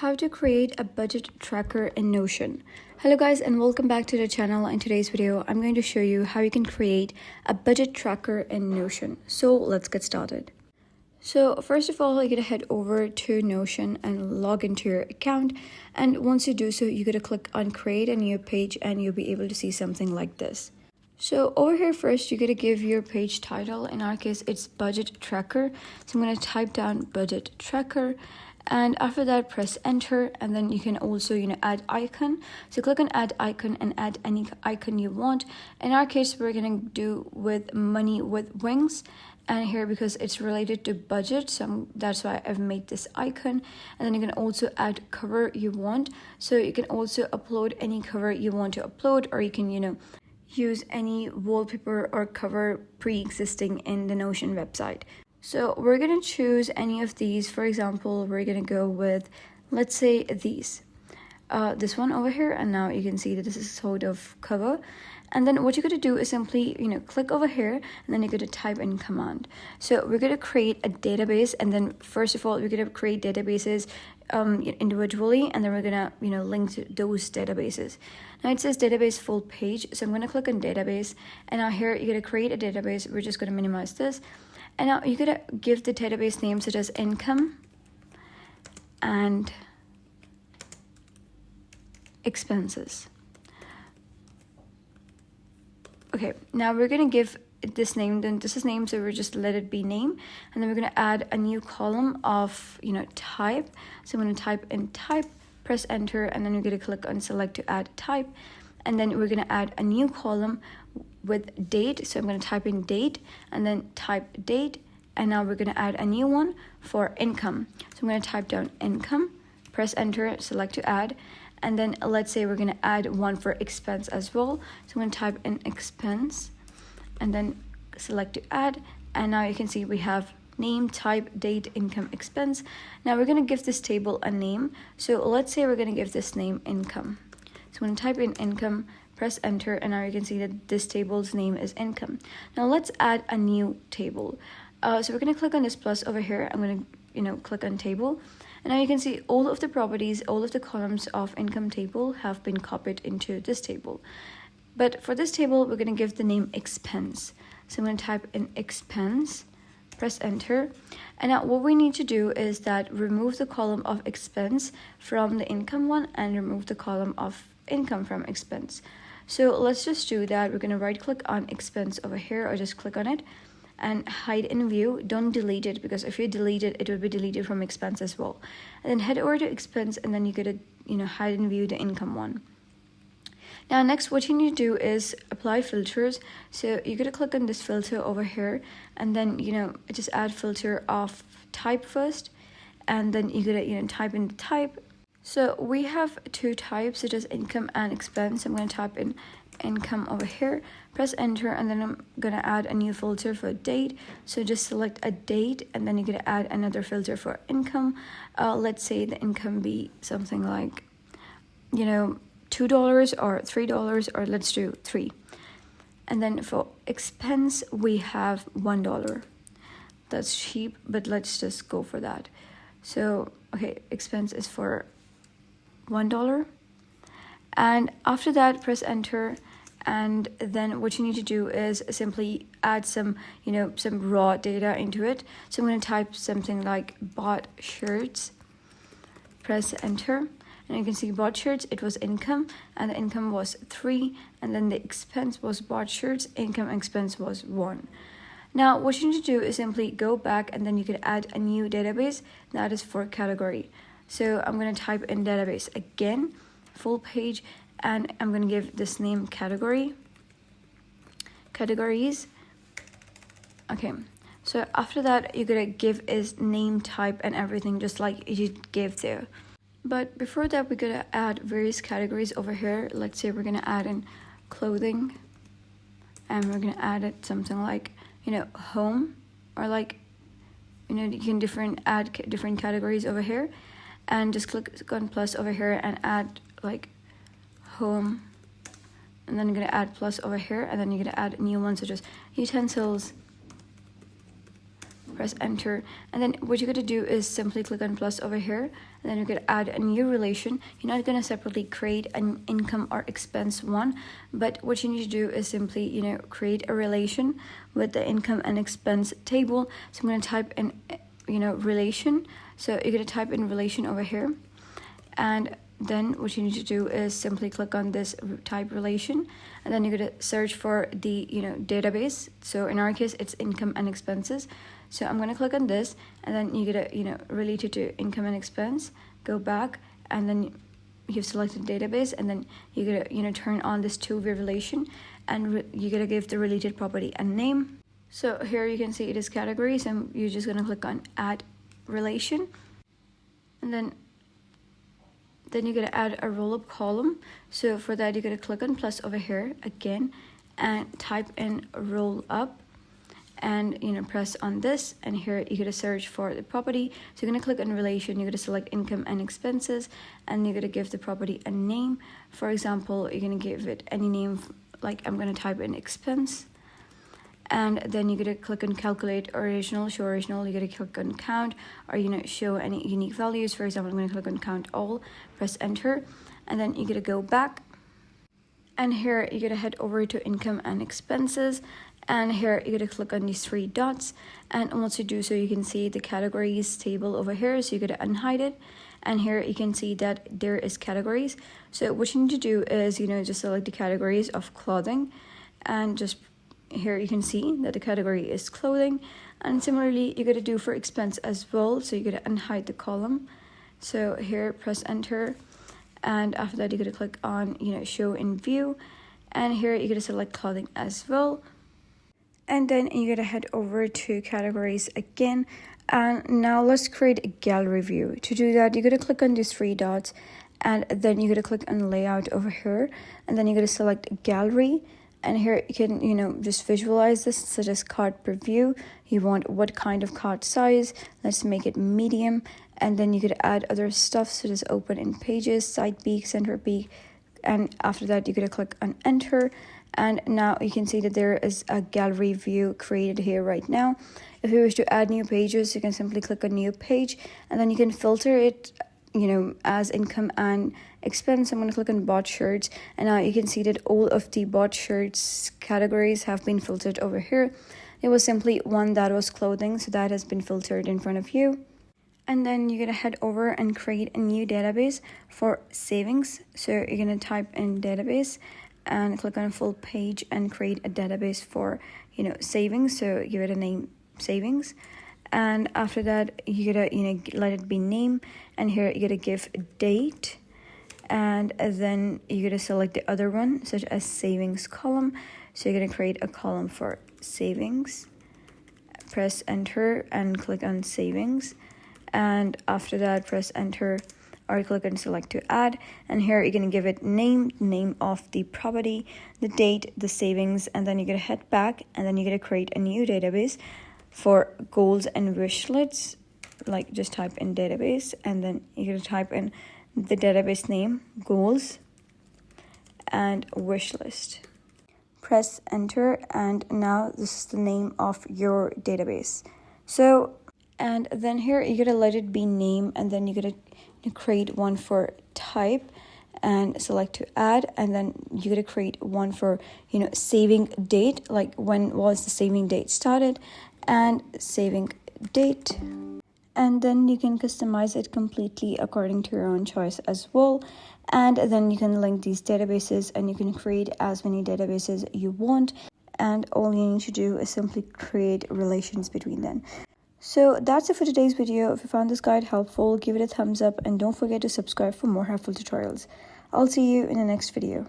How to create a budget tracker in Notion. Hello guys and welcome back to the channel. In today's video I'm going to show you how you can create a budget tracker in Notion. So let's get started. So first of all, you're gonna head over to Notion and log into your account, and once you do so, you're gonna click on create a new page and you'll be able to see something like this. So over here first, you're gonna give your page title. In our case it's budget tracker, so I'm gonna type down budget tracker, and after that press enter, and then you can also add icon. So click on add icon and add any icon you want. In our case we're gonna do with money with wings, and here because it's related to budget, so that's why I've made this icon. And then you can also add cover you want, so you can also upload any cover you want to upload, or you can use any wallpaper or cover pre-existing in the Notion website. So we're gonna choose any of these. For example, we're gonna go with, let's say, this one over here, and now you can see that this is sort of cover. And then what you're going to do is simply click over here, and then you're going to type in command. So we're going to create a database, and then first of all we're going to create databases individually, and then we're going to link to those databases. Now it says database full page, so I'm going to click on database, and now here you're going to create a database. We're just going to minimize this, and now you're going to give the database name such as income and expenses. Okay, now we're gonna give this name, then this is name, so we're just let it be name, and then we're gonna add a new column of type. So I'm gonna type in type, press enter, and then we're gonna click on select to add type, and then we're gonna add a new column with date. So I'm gonna type in date and then type date, and now we're gonna add a new one for income. So I'm gonna type down income, press enter, select to add. And then let's say we're going to add one for expense as well. So I'm going to type in expense and then select to add. And now you can see we have name, type, date, income, expense. Now we're going to give this table a name. So let's say we're going to give this name income. So I'm going to type in income, press enter, and now you can see that this table's name is income. Now let's add a new table. So we're going to click on this plus over here. I'm going to click on table. And now you can see all of the properties, all of the columns of income table have been copied into this table. But for this table, we're going to give the name expense. So I'm going to type in expense, press enter. And now what we need to do is that remove the column of expense from the income one and remove the column of income from expense. So let's just do that. We're going to right click on expense over here, or just click on it and hide in view. Don't delete it, because if you delete it, it will be deleted from expense as well. And then head over to expense, and then you gotta hide in view the income one. Now next, what you need to do is apply filters. So you're gonna click on this filter over here, and then just add filter of type first, and then you gotta type in the type. So we have two types, such as income and expense. I'm gonna type in income over here, press enter, and then I'm gonna add a new filter for date. So just select a date, and then you're gonna add another filter for income. Let's say the income be something like $2 or $3, or let's do 3. And then for expense we have $1. That's cheap, but let's just go for that. So okay, expense is for $1, and after that press enter. And then what you need to do is simply add some some raw data into it. So I'm going to type something like bought shirts, press enter, and you can see bought shirts, it was income, and the income was 3, and then the expense was bought shirts, income expense was 1. Now what you need to do is simply go back, and then you can add a new database that is for category. So I'm going to type in database again, full page, and I'm going to give this name categories. Okay, so after that you're going to give is name, type, and everything just like you gave there. But before that, we're going to add various categories over here. Let's say we're going to add in clothing, and we're going to add it something like home, or like you can add different categories over here, and just click on plus over here and add like home, and then you're going to add plus over here, and then you're going to add new ones such as utensils, press enter, and then what you're going to do is simply click on plus over here, and then you're going to add a new relation. You're not going to separately create an income or expense one, but what you need to do is simply, you know, create a relation with the income and expense table. So I'm going to type in, you know, relation. So you're going to type in relation over here, and then what you need to do is simply click on this type relation, and then you're going to search for the, you know, database. So in our case it's income and expenses, so I'm going to click on this, and then you're going to, you know, relate it to income and expense, go back, and then you've selected database, and then you're going to, you know, turn on this two-way relation, and you're going to give the related property a name. So here you can see it is categories, and you're just going to click on add relation, and then you're going to add a roll-up column. So for that you're going to click on plus over here again and type in roll up, and, you know, press on this, and here you're going to search for the property. So you're going to click on relation, you're going to select income and expenses, and you're going to give the property a name. For example, you're going to give it any name, like I'm going to type in expense, and then you're going to click on calculate original, show original. You're going to click on count, or, you know, show any unique values. For example, I'm going to click on count all, press enter, and then you're going to go back, and here you're going to head over to income and expenses, and here you're going to click on these three dots, and once you do so you can see the categories table over here. So you're going to unhide it, and here you can see that there is categories. So what you need to do is, you know, just select the categories of clothing, and just here you can see that the category is clothing. And similarly you're going to do for expense as well. So you're going to unhide the column, so here press enter, and after that you're going to click on, you know, show in view, and here you're going to select clothing as well, and then you're going to head over to categories again. And now let's create a gallery view. To do that you're going to click on these three dots, and then you're going to click on layout over here, and then you're going to select gallery. And here you can, you know, just visualize this, such as cart preview. You want what kind of cart size, let's make it medium, and then you could add other stuff such as open in pages, side peak, center peak, and after that you're going to click on enter, and now you can see that there is a gallery view created here right now. If you wish to add new pages, you can simply click on new page, and then you can filter it, you know, as income and expense. I'm going to click on bought shirts, and now you can see that all of the bought shirts categories have been filtered over here. There was simply one that was clothing, so that has been filtered in front of you. And then you're going to head over and create a new database for savings. So you're going to type in database and click on full page and create a database for, you know, savings. So give it a name savings, and after that you gotta, you know, let it be name, and here you gotta give date, and then you gotta select the other one such as savings column. So you're gonna create a column for savings, press enter and click on savings, and after that press enter or click on select to add, and here you're going to give it name of the property, the date, the savings, and then you're going to head back, and then you're going to create a new database for goals and wish lists. Like just type in database, and then you're going to type in the database name, goals and wish list. Press enter, and now this is the name of your database. So, and then here you're going to let it be name, and then you're going to create one for type and select to add, and then you're going to create one for, you know, saving date, like when was the saving date started, and saving date, and then you can customize it completely according to your own choice as well. And then you can link these databases, and you can create as many databases you want, and all you need to do is simply create relations between them. So that's it for today's video. If you found this guide helpful, give it a thumbs up, and don't forget to subscribe for more helpful tutorials. I'll see you in the next video.